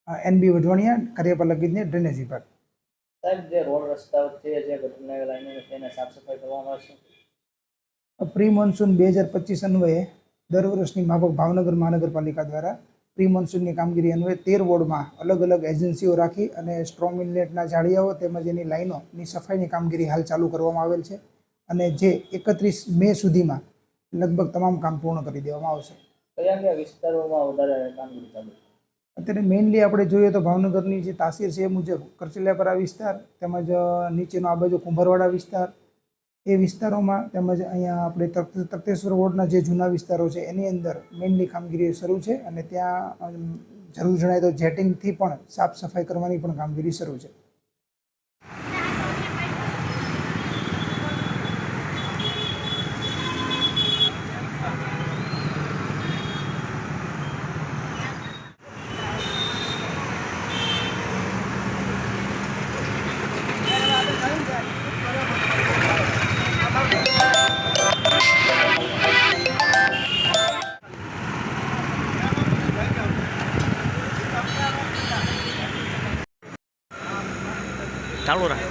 NB Vadhvaniya, કાર્યપાલક ઇજનેર, drainage વિભાગ. સાહેબ, જે રોડ રસ્તા વચ્ચે જે ગટરની લાઈનો છે એને સાફ સફાઈ કરવામાં આવશે. પ્રી મોન્સૂન 2025 અન્વયે દર વર્ષની માફક ભાવનગર મહાનગરપાલિકા દ્વારા પ્રી મોન્સૂનની કામગીરી અન્વયે 13 વોર્ડમાં અલગ અલગ એજન્સીઓ રાખી અને સ્ટ્રોમ ઇનલેટના જાળિયાઓ તેમજ એની લાઈનોની સફાઈની કામગીરી હાલ ચાલુ કરવામાં આવેલ છે અને જે 31 મે સુધીમાં લગભગ તમામ કામ પૂર્ણ કરી દેવામાં આવશે. કયા કયા વિસ્તારોમાં વધારે કામગીરી ચાલુ છે? અત્યારે મેઇનલી આપણે જોઈએ તો ભાવનગરની જે તાસીર છે એ મુજબ કરચલિયાપરા વિસ્તાર તેમજ નીચેનો આ બાજુ કુંભરવાડા વિસ્તાર એ વિસ્તારોમાં તેમજ અહીંયા આપણે તખતેશ્વર વોર્ડના જે જૂના વિસ્તારો છે એની અંદર મેઇનલી કામગીરી શરૂ છે અને ત્યાં જરૂર જણાય તો જેટિંગથી પણ સાફ સફાઈ કરવાની પણ કામગીરી શરૂ છે. ચાલુ રાખ.